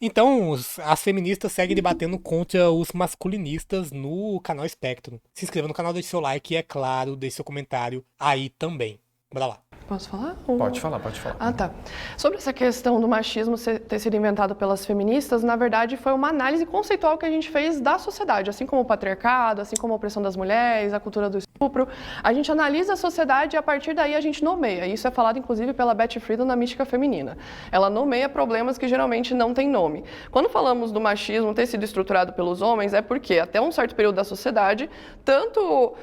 Então, as feministas seguem debatendo contra os masculinistas no canal Espectro. Se inscreva no canal, deixe seu like e, é claro, deixe seu comentário aí também. Bora lá. Posso falar? Pode falar, pode falar. Ah, tá. Sobre essa questão do machismo ter sido inventado pelas feministas, na verdade foi uma análise conceitual que a gente fez da sociedade, assim como o patriarcado, assim como a opressão das mulheres, a cultura do estupro. A gente analisa a sociedade e a partir daí a gente nomeia. Isso é falado inclusive pela Betty Friedan na Mística Feminina. Ela nomeia problemas que geralmente não têm nome. Quando falamos do machismo ter sido estruturado pelos homens, é porque até um certo período da sociedade, tanto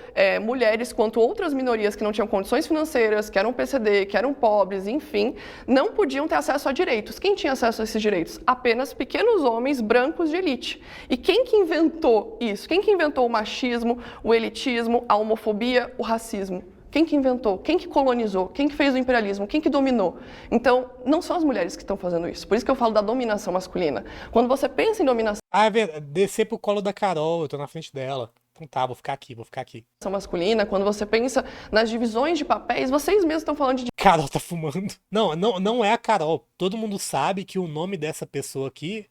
mulheres quanto outras minorias que não tinham condições financeiras, que eram PCD, que eram pobres, enfim, não podiam ter acesso a direitos. Quem tinha acesso a esses direitos? Apenas pequenos homens brancos de elite. E quem que inventou isso? Quem que inventou o machismo, o elitismo, a homofobia, o racismo? Quem que inventou? Quem que colonizou? Quem que fez o imperialismo? Quem que dominou? Então, não são as mulheres que estão fazendo isso. Por isso que eu falo da dominação masculina. Quando você pensa em dominação Ah, é verdade. Descer pro colo da Carol, eu tô na frente dela. Então tá, vou ficar aqui, vou ficar aqui. masculina, quando você pensa nas divisões de papéis, vocês mesmos estão falando de Carol tá fumando. Não é a Carol. Todo mundo sabe que o nome dessa pessoa aqui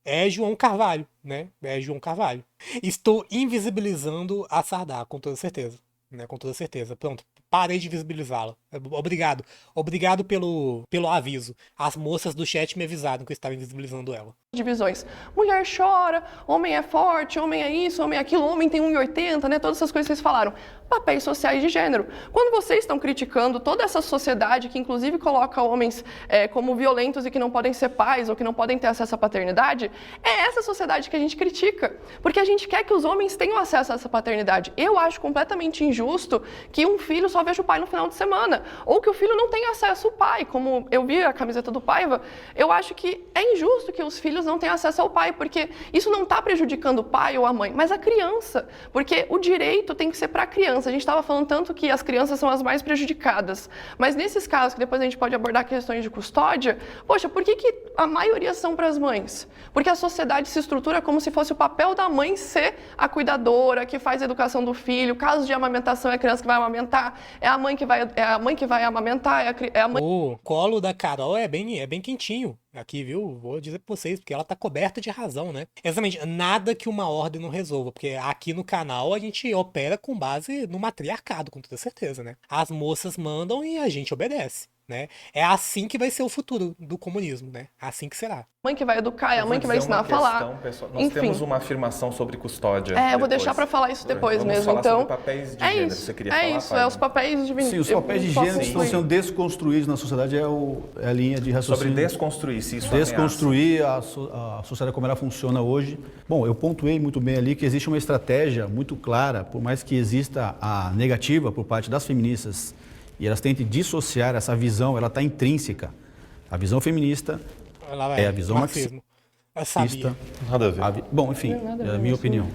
é João Carvalho, né? É João Carvalho. Estou invisibilizando a Sardá, com toda certeza. Né? Com toda certeza. Pronto, parei de visibilizá-la. Obrigado. Obrigado pelo aviso. As moças do chat me avisaram que eu estava invisibilizando ela. divisões. Mulher chora, homem é forte, homem é isso, homem é aquilo, homem tem 1,80, né? Todas essas coisas que vocês falaram. Papéis sociais de gênero. Quando vocês estão criticando toda essa sociedade que inclusive coloca homens como violentos e que não podem ser pais ou que não podem ter acesso à paternidade, é essa sociedade que a gente critica. Porque a gente quer que os homens tenham acesso a essa paternidade. Eu acho completamente injusto que um filho só veja o pai no final de semana. Ou que o filho não tenha acesso ao pai. Como eu vi a camiseta do Paiva, eu acho que é injusto que os filhos não tenham acesso ao pai, porque isso não está prejudicando o pai ou a mãe, mas a criança. Porque o direito tem que ser para a criança. A gente estava falando tanto que as crianças são as mais prejudicadas, mas nesses casos, que depois a gente pode abordar questões de custódia, poxa, por que a maioria são para as mães? Porque a sociedade se estrutura como se fosse o papel da mãe ser a cuidadora, que faz a educação do filho, casos de amamentação é a criança que vai amamentar, é a mãe que vai amamentar, é a mãe... O colo da Carol é bem quentinho aqui, viu? Vou dizer pra vocês, porque ela tá coberta de razão, né? Exatamente, nada que uma ordem não resolva, porque aqui no canal a gente opera com base no matriarcado, com toda certeza, né? As moças mandam e a gente obedece, né? É assim que vai ser o futuro do comunismo, né? Assim que será. A mãe que vai educar, é Eu a vou mãe que vai dizer ensinar a uma falar. questão, pessoal. Nós Enfim. temos uma afirmação sobre custódia. Eu vou depois. deixar para falar isso depois Vamos mesmo. falar Então, sobre papéis de gênero. isso. Você queria falar, É isso, Paiva? os papéis de Sim, os papéis de gênero estão sendo desconstruídos na sociedade, é a linha de raciocínio. Sobre desconstruir, se isso Desconstruir a sociedade como ela funciona hoje. Bom, eu pontuei muito bem ali que existe uma estratégia muito clara, por mais que exista a negativa por parte das feministas e elas tentem dissociar essa visão, ela está intrínseca. A visão feminista é a visão marxista. Eu sabia. Nada a ver. Bom, enfim, é a minha opinião.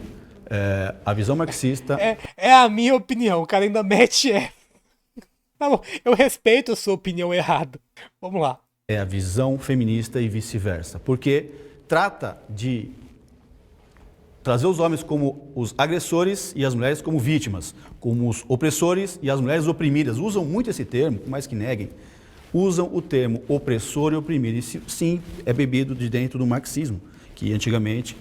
A visão marxista... É a minha opinião, o cara ainda mete Tá bom, eu respeito a sua opinião errada. Vamos lá. É a visão feminista e vice-versa, porque trata de trazer os homens como os agressores e as mulheres como vítimas, como os opressores e as mulheres oprimidas. Usam muito esse termo, por mais que neguem, usam o termo opressor e oprimido. E sim, é bebido de dentro do marxismo, que antigamente,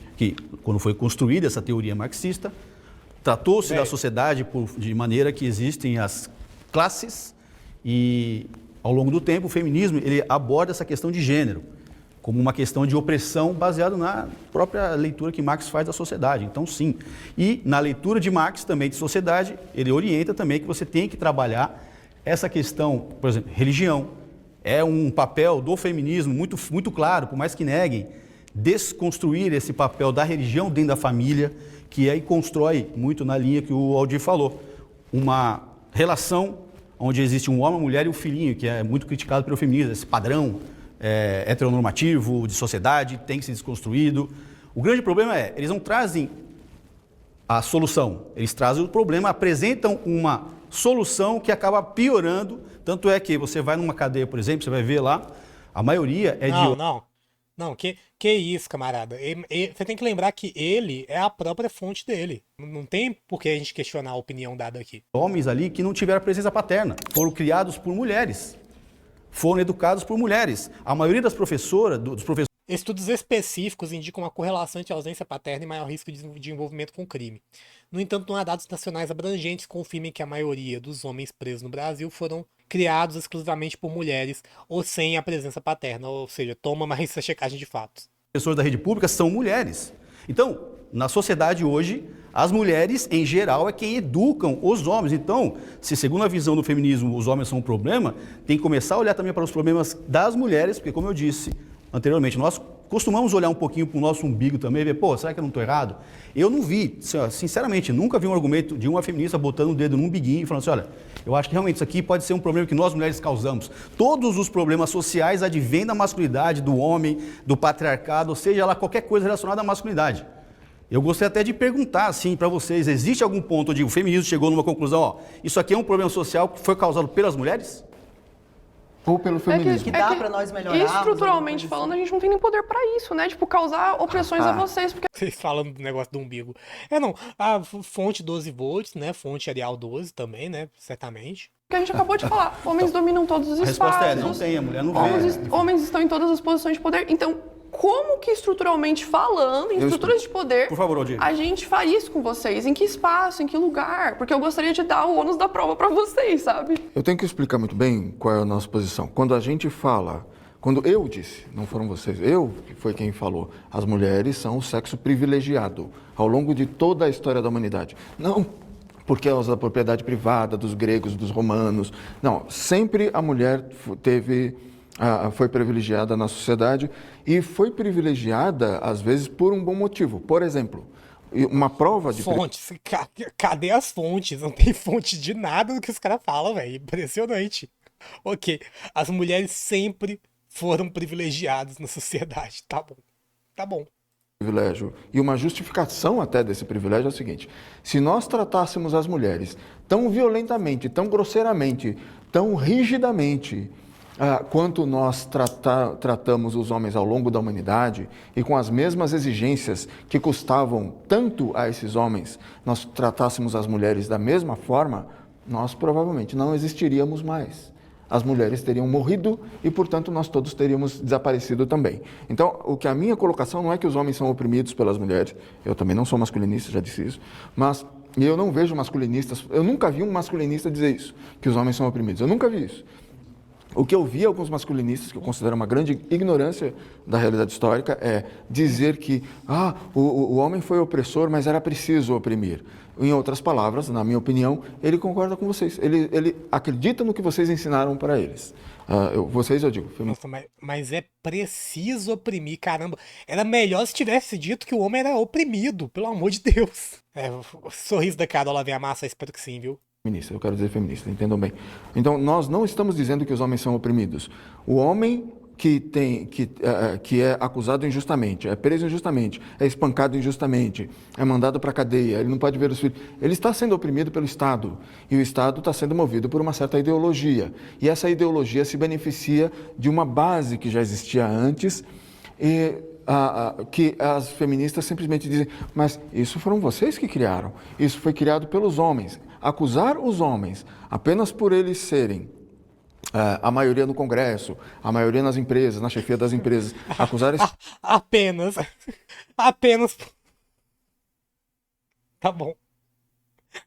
quando foi construída essa teoria marxista, tratou-se da sociedade de maneira que existem as classes e, ao longo do tempo, o feminismo ele aborda essa questão de gênero como uma questão de opressão baseado na própria leitura que Marx faz da sociedade. Então, sim. E na leitura de Marx também de sociedade, ele orienta também que você tem que trabalhar essa questão, por exemplo, religião. É um papel do feminismo muito, muito claro, por mais que neguem, desconstruir esse papel da religião dentro da família, que aí constrói muito na linha que o Aldir falou. Uma relação onde existe um homem, uma mulher e um filhinho, que é muito criticado pelo feminismo, esse padrão heteronormativo de sociedade, tem que ser desconstruído. O grande problema é, eles não trazem a solução, eles trazem o problema, apresentam uma solução que acaba piorando, tanto é que você vai numa cadeia, por exemplo, você vai ver lá, a maioria é de... Não, que isso, camarada. Você tem que lembrar que ele é a própria fonte dele. Não tem por que a gente questionar a opinião dada aqui. Homens ali que não tiveram presença paterna, foram criados por mulheres, foram educados por mulheres. A maioria das professoras, dos professores... Estudos específicos indicam uma correlação entre ausência paterna e maior risco de envolvimento com crime. No entanto, não há dados nacionais abrangentes que confirmem que a maioria dos homens presos no Brasil foram criados exclusivamente por mulheres ou sem a presença paterna, ou seja, toma mais essa checagem de fatos. Professores da rede pública são mulheres. Então, na sociedade hoje, as mulheres, em geral, é quem educam os homens. Então, se segundo a visão do feminismo os homens são um problema, tem que começar a olhar também para os problemas das mulheres, porque, como eu disse anteriormente, nós costumamos olhar um pouquinho para o nosso umbigo também e ver, pô, será que eu não estou errado? Eu não vi, sinceramente, nunca vi um argumento de uma feminista botando o dedo no umbiguinho e falando assim, olha, eu acho que realmente isso aqui pode ser um problema que nós mulheres causamos. Todos os problemas sociais advêm da masculinidade, do homem, do patriarcado, ou seja, lá qualquer coisa relacionada à masculinidade. Eu gostaria até de perguntar, assim, para vocês, existe algum ponto onde o feminismo chegou numa conclusão, ó, isso aqui é um problema social que foi causado pelas mulheres? Ou pelo feminismo. que dá pra nós melhorarmos, Estruturalmente alguma coisa falando, assim. a gente não tem nem poder pra isso, né? Tipo, causar opressões a vocês, porque Vocês falando do negócio do umbigo. Não, a fonte 12 volts, né? Fonte Arial 12 também, né? Certamente. a gente acabou de falar, homens dominam todos os A resposta é, não espaços. tem, a mulher não vê. Homens estão em todas as posições de poder. Então, como que estruturalmente falando, em estruturas de poder, Por favor, Aldir. a gente faria isso com vocês? Em que espaço, em que lugar? Porque eu gostaria de dar o ônus da prova pra vocês, sabe? Eu tenho que explicar muito bem qual é a nossa posição. Quando a gente fala, quando eu disse, não foram vocês, eu que foi quem falou, as mulheres são o sexo privilegiado ao longo de toda a história da humanidade. Não por causa da propriedade privada dos gregos, dos romanos. Não, sempre a mulher foi privilegiada na sociedade e foi privilegiada, às vezes, por um bom motivo. Por exemplo, uma prova de... Fontes. Cadê as fontes? Não tem fonte de nada do que os caras falam, velho. Impressionante. Ok. As mulheres sempre foram privilegiadas na sociedade. Tá bom. Tá bom. privilégio e uma justificação até desse privilégio é o seguinte: se nós tratássemos as mulheres tão violentamente, tão grosseiramente, tão rigidamente quanto nós tratamos os homens ao longo da humanidade e com as mesmas exigências que custavam tanto a esses homens, nós tratássemos as mulheres da mesma forma, nós provavelmente não existiríamos mais. As mulheres teriam morrido e, portanto, nós todos teríamos desaparecido também. Então, a minha colocação não é que os homens são oprimidos pelas mulheres, eu também não sou masculinista, já disse isso, mas eu não vejo masculinistas, eu nunca vi um masculinista dizer isso, que os homens são oprimidos, eu nunca vi isso. O que eu vi alguns masculinistas, que eu considero uma grande ignorância da realidade histórica, é dizer que o homem foi opressor, mas era preciso oprimir. Em outras palavras, na minha opinião, ele concorda com vocês. Ele acredita no que vocês ensinaram para eles. Eu digo. Nossa, mas é preciso oprimir, caramba. Era melhor se tivesse dito que o homem era oprimido, pelo amor de Deus. O sorriso da Carola vem a massa, espero que sim, viu? Feminista, eu quero dizer feminista, entendam bem. Então, nós não estamos dizendo que os homens são oprimidos. O homem que é acusado injustamente, é preso injustamente, é espancado injustamente, é mandado para a cadeia, ele não pode ver os filhos, ele está sendo oprimido pelo Estado, e o Estado está sendo movido por uma certa ideologia, e essa ideologia se beneficia de uma base que já existia antes, e que as feministas simplesmente dizem, mas isso foram vocês que criaram, isso foi criado pelos homens. Acusar os homens apenas por eles serem a maioria no Congresso, a maioria nas empresas, na chefia das empresas, acusar esse... Apenas. Tá bom.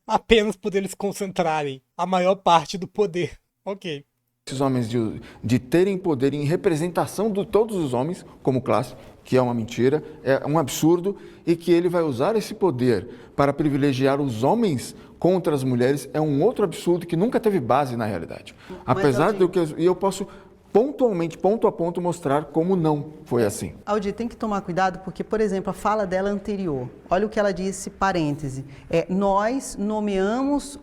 Apenas por eles concentrarem a maior parte do poder. Ok. Esses homens de terem poder em representação de todos os homens, como classe, que é uma mentira, é um absurdo, e que ele vai usar esse poder para privilegiar os homens contra as mulheres, é um outro absurdo que nunca teve base na realidade. Apesar do que... E eu posso pontualmente, ponto a ponto, mostrar como não foi assim. Aldir, tem que tomar cuidado porque, por exemplo, a fala dela anterior, olha o que ela disse, parêntese, nós nomeamos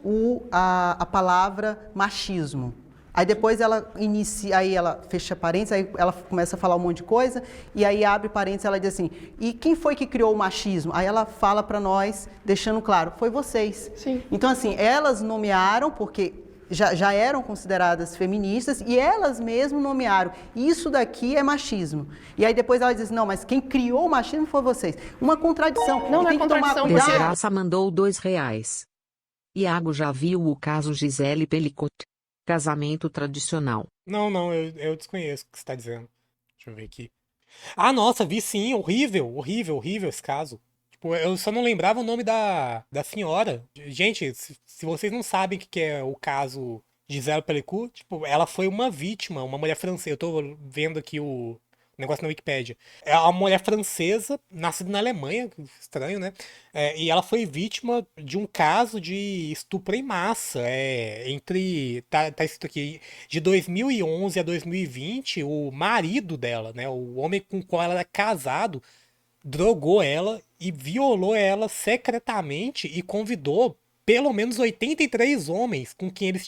a palavra machismo. Aí depois ela inicia, aí ela fecha parênteses, aí ela começa a falar um monte de coisa, e aí abre parênteses, ela diz assim, e quem foi que criou o machismo? Aí ela fala para nós, deixando claro, foi vocês. Sim. Então assim, elas nomearam, porque já eram consideradas feministas, e elas mesmas nomearam, isso daqui é machismo. E aí depois ela diz, não, mas quem criou o machismo foi vocês. Uma contradição. Não é tem que tomar contradição, cuidado. Desgraça mandou R$2. Iago já viu o caso Gisele Pelicot. Casamento tradicional. Não, eu desconheço o que você está dizendo. Deixa eu ver aqui. Ah, nossa, vi sim, horrível, horrível, horrível esse caso. Tipo, eu só não lembrava o nome da senhora. Gente, se vocês não sabem o que é o caso Gisele Pelicot, tipo, ela foi uma vítima, uma mulher francesa. Eu tô vendo aqui o negócio na Wikipédia. É uma mulher francesa, nascida na Alemanha, estranho, né? E ela foi vítima de um caso de estupro em massa. Tá escrito aqui, de 2011 a 2020, o marido dela, né? O homem com o qual ela era casado, drogou ela e violou ela secretamente e convidou pelo menos 83 homens com quem ele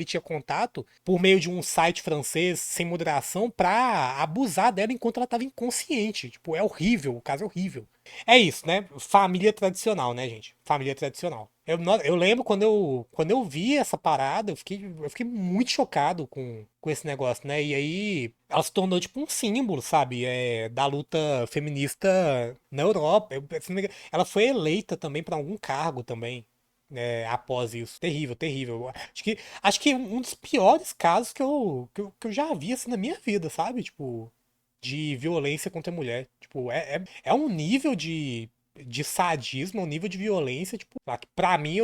tinha contato por meio de um site francês sem moderação pra abusar dela enquanto ela estava inconsciente. Tipo, é horrível, o caso é horrível. É isso, né? Família tradicional, né, gente? Família tradicional. Eu lembro quando eu vi essa parada, eu fiquei muito chocado com esse negócio, né? E aí ela se tornou tipo um símbolo, sabe? Da luta feminista na Europa. Ela foi eleita também para algum cargo também, né, após isso. Terrível, terrível. Acho que um dos piores casos que eu já vi assim, na minha vida, sabe? Tipo, de violência contra a mulher. Tipo, é um nível de sadismo, um nível de violência, tipo, que pra mim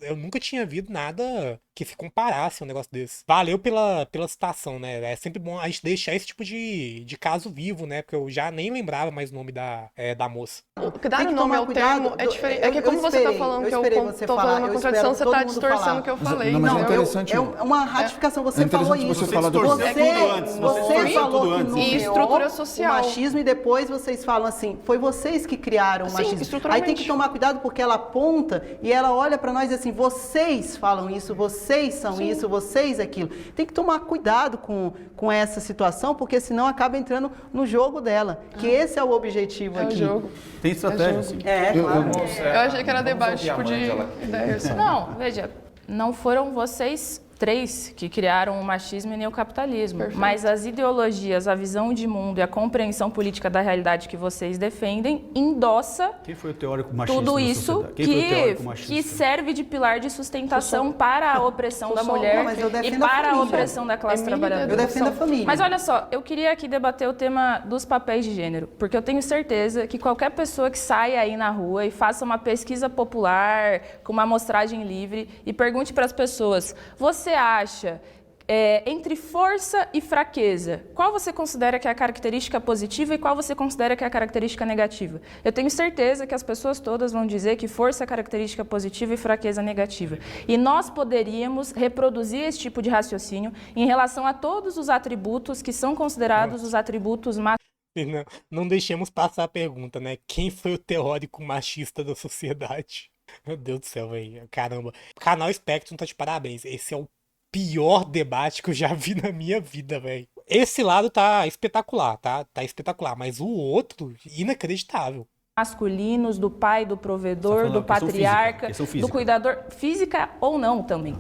eu nunca tinha visto nada que se comparasse a um negócio desse. Valeu pela citação, né? É sempre bom a gente deixar esse tipo de caso vivo, né? Porque eu já nem lembrava mais o nome da moça. Dar o nome ao termo é diferente. É que como você tá falando que eu tô falando uma contradição, você tá distorcendo o que eu falei. Não, mas é entendeu? interessante. É uma ratificação, você falou interessante isso. você falar do- Você falou que E estrutura social. o machismo e depois vocês falam assim, foi vocês que criaram o Sim, machismo. Aí estruturalmente. tem que tomar cuidado porque ela aponta e ela olha pra nós e assim, vocês falam isso, vocês são isso, vocês aquilo. Tem que tomar cuidado com essa situação, porque senão acaba entrando no jogo dela, que esse é o objetivo É o aqui. jogo. Tem estratégia, sim. Claro. Eu achei que era debate tipo de ideias. Não, veja, não foram vocês três que criaram o machismo e nem o capitalismo, Perfeito. mas as ideologias, a visão de mundo e a compreensão política da realidade que vocês defendem endossa Quem foi o teórico machista tudo da isso sociedade? Quem foi o teórico machista? que serve de pilar de sustentação para a opressão da mulher Não, mas eu e defendo a para a família. opressão da classe Família trabalhadora. Eu defendo a família. Mas olha só, eu queria aqui debater o tema dos papéis de gênero, porque eu tenho certeza que qualquer pessoa que saia aí na rua e faça uma pesquisa popular, com uma amostragem livre, e pergunte para as pessoas, você acha, entre força e fraqueza, qual você considera que é a característica positiva e qual você considera que é a característica negativa? Eu tenho certeza que as pessoas todas vão dizer que força é característica positiva e fraqueza negativa. E nós poderíamos reproduzir esse tipo de raciocínio em relação a todos os atributos que são considerados os atributos Não deixemos passar a pergunta, né? Quem foi o teórico machista da sociedade? Meu Deus do céu, velho. Caramba. O canal Spectrum tá de parabéns. Esse é o pior debate que eu já vi na minha vida, velho. Esse lado tá espetacular, tá? Tá espetacular. Mas o outro, inacreditável. masculinos, do pai, do provedor, falando do da questão patriarca, questão do física. cuidador, física ou não também.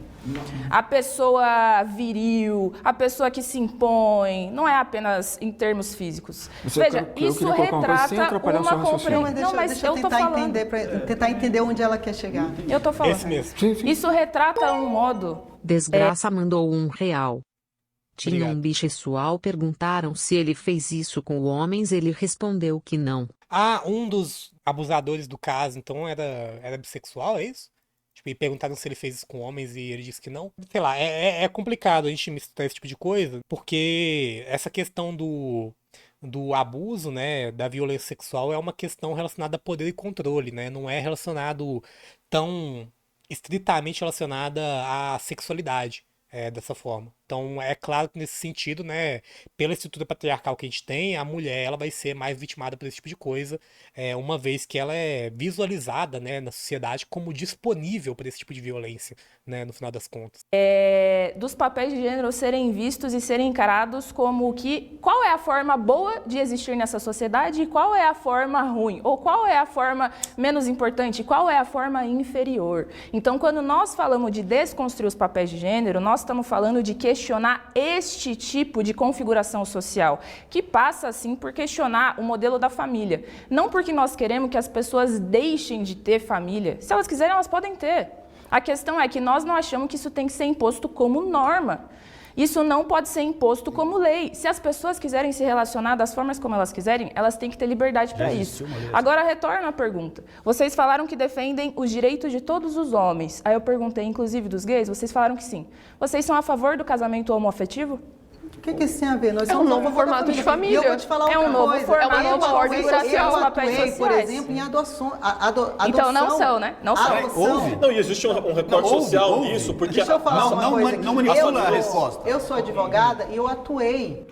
A pessoa viril, a pessoa que se impõe, não é apenas em termos físicos. Veja, eu isso queria colocar uma coisa sem retrata atrapalhar o seu uma raciocínio. compreensão. Não, Não, mas deixa eu eu tô tentar falando. entender, tentar entender onde ela quer chegar. Eu tô falando. Esse mesmo. Sim, sim. Isso retrata um modo. Desgraça mandou R$1. Tinha Obrigado. um bissexual, perguntaram se ele fez isso com homens, ele respondeu que não. Ah, um dos abusadores do caso, então, era bissexual, é isso? Tipo, e perguntaram se ele fez isso com homens e ele disse que não. Sei lá, é complicado a gente misturar esse tipo de coisa, porque essa questão do abuso, né, da violência sexual é uma questão relacionada a poder e controle, né? Não é relacionado tão estritamente relacionada à sexualidade, dessa forma. Então, é claro que nesse sentido, né, pela estrutura patriarcal que a gente tem, a mulher ela vai ser mais vitimada por esse tipo de coisa, uma vez que ela é visualizada, né, na sociedade como disponível para esse tipo de violência, né, no final das contas. Dos papéis de gênero serem vistos e serem encarados como qual é a forma boa de existir nessa sociedade e qual é a forma ruim, ou qual é a forma menos importante, qual é a forma inferior. Então, quando nós falamos de desconstruir os papéis de gênero, nós estamos falando de questionar este tipo de configuração social, que passa, assim, por questionar o modelo da família. Não porque nós queremos que as pessoas deixem de ter família. Se elas quiserem, elas podem ter. A questão é que nós não achamos que isso tem que ser imposto como norma. Isso não pode ser imposto como lei. Se as pessoas quiserem se relacionar das formas como elas quiserem, elas têm que ter liberdade para isso. Agora, retorno à pergunta. Vocês falaram que defendem os direitos de todos os homens. Aí eu perguntei, inclusive dos gays, vocês falaram que sim. Vocês são a favor do casamento homoafetivo? O que isso tem a ver? Nós É um somos novo a favor da formato de E família. eu vou te falar É um outra novo coisa. formato, é uma nova ordem social. Eu papéis atuei, por sociais. exemplo, em adoção. Adoção. Então não são, né? Não são. Adoção. Não, e existe um recorte social nisso, porque... Deixa eu falar uma coisa aqui. manipula a resposta. Eu sou advogada e eu atuei.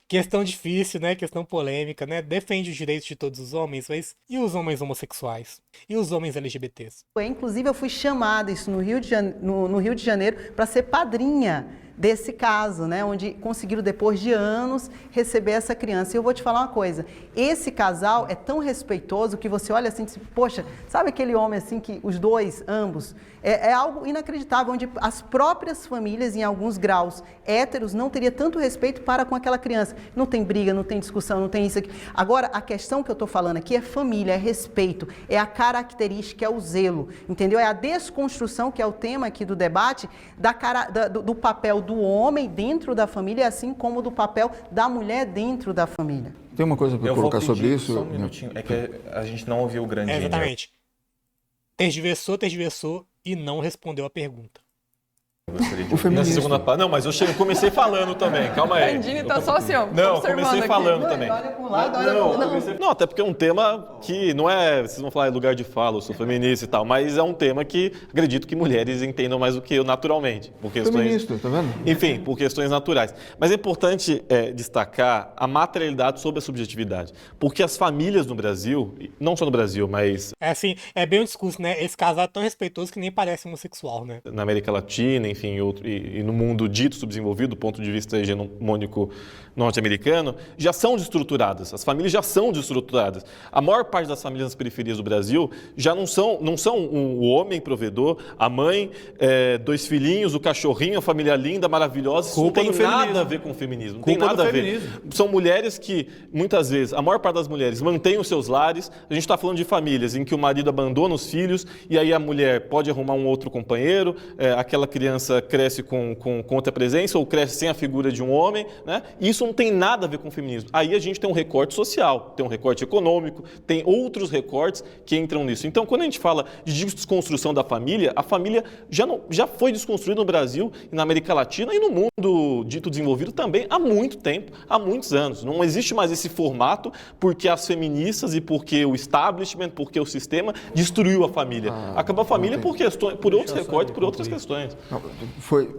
Questão difícil, né? Questão polêmica, né? Defende os direitos de todos os homens, mas e os homens homossexuais? E os homens LGBTs? Inclusive, eu fui chamada isso no Rio de Janeiro para ser padrinha desse caso, né, onde conseguiram, depois de anos, receber essa criança. E eu vou te falar uma coisa, esse casal é tão respeitoso que você olha assim e diz, poxa, sabe aquele homem assim que os dois, ambos, é algo inacreditável, onde as próprias famílias, em alguns graus, héteros, não teria tanto respeito para com aquela criança. Não tem briga, não tem discussão, não tem isso aqui. Agora, a questão que eu estou falando aqui é família, é respeito, é a característica, é o zelo, entendeu? É a desconstrução, que é o tema aqui do debate, do papel do homem dentro da família, assim como do papel da mulher dentro da família. Tem uma coisa para Eu vou colocar sobre pedir isso? só um minutinho. É que a gente não ouviu o grande Exatamente. Tergiversou e não respondeu a pergunta. O feminista. Segunda parte. Não, mas eu comecei falando também, calma aí. Brandini tá só assim, ó. Não, observando comecei aqui. falando também. Olha para um lado, olha para o outro. Não, até porque é um tema que não é, vocês vão falar em lugar de fala, eu sou feminista e tal, mas é um tema que acredito que mulheres entendam mais do que eu naturalmente. Por questões, Feminista, tá vendo? enfim, por questões naturais. Mas é importante destacar a materialidade sobre a subjetividade. Porque as famílias no Brasil, não só no Brasil, mas É assim, é bem um discurso, né? Esse casal é tão respeitoso que nem parece homossexual, né? na América Latina, enfim, e no mundo dito subdesenvolvido, do ponto de vista hegemônico norte-americano, já são desestruturadas. As famílias já são desestruturadas. A maior parte das famílias nas periferias do Brasil já não são o homem provedor, a mãe, 2 filhinhos, o cachorrinho, a família linda, maravilhosa. Isso Culpa não do tem nada feminismo. a ver com o feminismo. Não Culpa tem nada do a ver. feminismo. São mulheres que, muitas vezes, a maior parte das mulheres mantém os seus lares. A gente está falando de famílias em que o marido abandona os filhos e aí a mulher pode arrumar um outro companheiro, aquela criança cresce com outra presença ou cresce sem a figura de um homem, né? Isso não tem nada a ver com o feminismo. Aí a gente tem um recorte social, tem um recorte econômico, tem outros recortes que entram nisso. Então, quando a gente fala de desconstrução da família, a família já foi desconstruída no Brasil e na América Latina e no mundo dito desenvolvido também há muito tempo, há muitos anos. Não existe mais esse formato porque as feministas e porque o establishment, porque o sistema destruiu a família. Acabou a família por outros recortes, por outras questões. Não, foi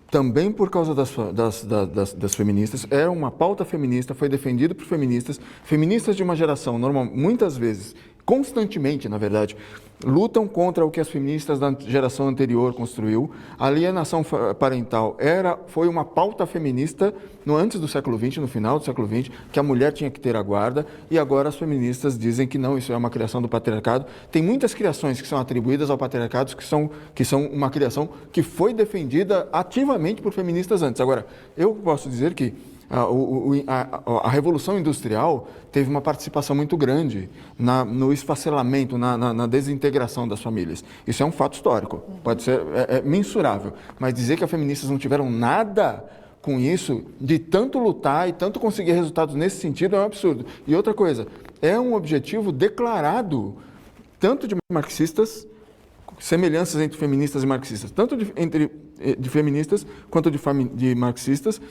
também por causa das feministas, era uma pauta feminista, foi defendido por feministas de uma geração, muitas vezes, constantemente, na verdade, lutam contra o que as feministas da geração anterior construiu. A alienação parental foi uma pauta feminista antes do século XX, no final do século XX, que a mulher tinha que ter a guarda, e agora as feministas dizem que não, isso é uma criação do patriarcado. Tem muitas criações que são atribuídas ao patriarcado que são uma criação que foi defendida ativamente por feministas antes. Agora, eu posso dizer que a Revolução Industrial teve uma participação muito grande no esfacelamento, na desintegração das famílias. Isso é um fato histórico, pode ser mensurável, mas dizer que as feministas não tiveram nada com isso, de tanto lutar e tanto conseguir resultados nesse sentido, é um absurdo. E outra coisa, é um objetivo declarado tanto de marxistas, semelhanças entre feministas e marxistas, tanto de feministas quanto de marxistas,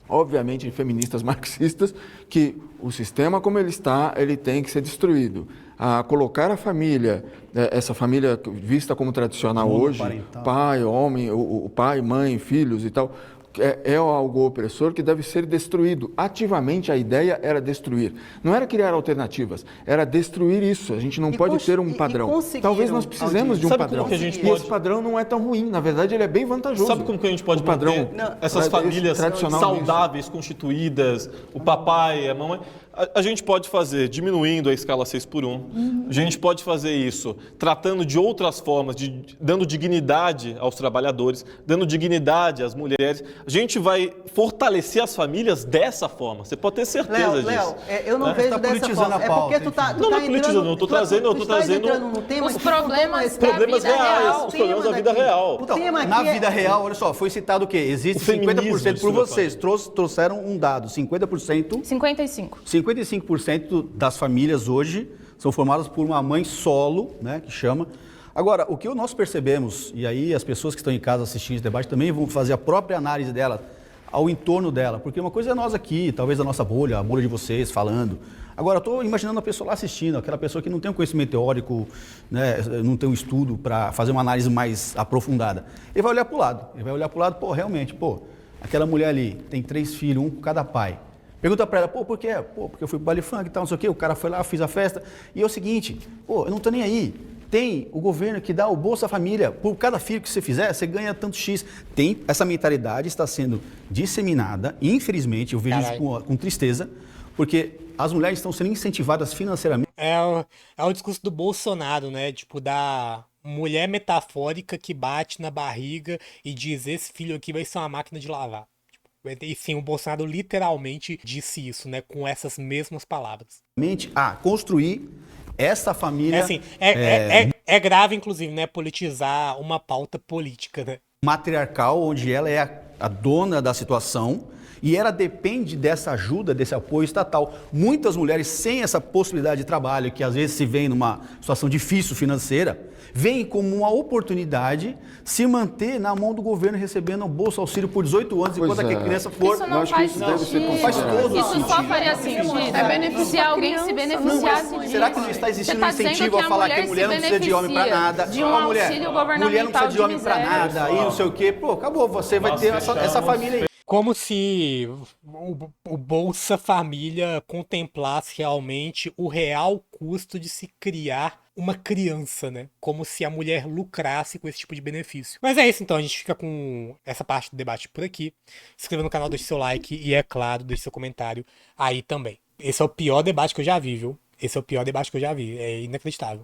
obviamente de feministas marxistas, que o sistema como ele está, ele tem que ser destruído. Colocar a família, essa família vista como tradicional hoje, pai, homem, o pai, mãe, filhos e tal, é algo opressor que deve ser destruído. Ativamente a ideia era destruir. Não era criar alternativas, era destruir isso. A gente não pode ter um padrão. Talvez nós precisemos de um padrão. Que a gente E pode... esse padrão não é tão ruim. Na verdade, ele é bem vantajoso. Sabe como que a gente pode padrão essas famílias tradicional saudáveis, constituídas, o papai, a mamãe? A gente pode fazer diminuindo a escala 6 por 1, a gente pode fazer isso tratando de outras formas, dando dignidade aos trabalhadores, dando dignidade às mulheres. A gente vai fortalecer as famílias dessa forma, você pode ter certeza disso. Léo, eu não vejo Tá dessa politizando forma. a É pauta, porque tu tá Não, não é politizando, eu tô trazendo entrando no tema os que tu não problemas toma da Problemas vida reais, real. os problemas da vida daqui. real. O tema aqui Na é- vida real, olha só, foi citado o quê? Existe O feminismo 50% de por Silvia vocês. Trouxeram um dado, 50%, 55% das famílias hoje são formadas por uma mãe solo, né, que chama. Agora, o que nós percebemos, e aí as pessoas que estão em casa assistindo esse debate também vão fazer a própria análise dela, ao entorno dela, porque uma coisa é nós aqui, talvez a nossa bolha, a bolha de vocês falando. Agora, eu estou imaginando a pessoa lá assistindo, aquela pessoa que não tem um conhecimento teórico, né, não tem um estudo para fazer uma análise mais aprofundada. Ele vai olhar para o lado, pô, realmente, pô, aquela mulher ali tem 3 filhos, um com cada pai. Pergunta para ela, pô, por quê? Pô, porque eu fui pro baile funk e tal, não sei o quê, o cara foi lá, fiz a festa. E é o seguinte, pô, eu não tô nem aí. Tem o governo que dá o Bolsa Família, por cada filho que você fizer, você ganha tanto X. Tem, essa mentalidade está sendo disseminada, infelizmente, eu vejo isso com tristeza, porque as mulheres estão sendo incentivadas financeiramente. É o discurso do Bolsonaro, né? Tipo, da mulher metafórica que bate na barriga e diz: esse filho aqui vai ser uma máquina de lavar. E sim, o Bolsonaro literalmente disse isso, né? Com essas mesmas palavras. Construir essa família. É assim, é grave, inclusive, né? Politizar uma pauta política, né? Matriarcal, onde ela é a dona da situação e ela depende dessa ajuda, desse apoio estatal. Muitas mulheres sem essa possibilidade de trabalho, que às vezes se veem numa situação difícil financeira, veem como uma oportunidade se manter na mão do governo recebendo o Bolsa Auxílio por 18 anos, enquanto a criança for... Isso não faz sentido. Não faz todo Isso sentido. só faria sentido se alguém se beneficiasse disso. Será que não está existindo Você um tá dizendo incentivo que a falar que a se mulher não precisa de homem para nada? de um Ó, mulher auxílio não governamental precisa de homem para nada, e não sei o quê. Pô, acabou, você vai ter essa família aí. Como se o Bolsa Família contemplasse realmente o real custo de se criar uma criança, né? Como se a mulher lucrasse com esse tipo de benefício. Mas é isso, então. A gente fica com essa parte do debate por aqui. Se inscreva no canal, deixe seu like e, é claro, deixe seu comentário aí também. Esse é o pior debate que eu já vi, viu? Esse é o pior debate que eu já vi. É inacreditável.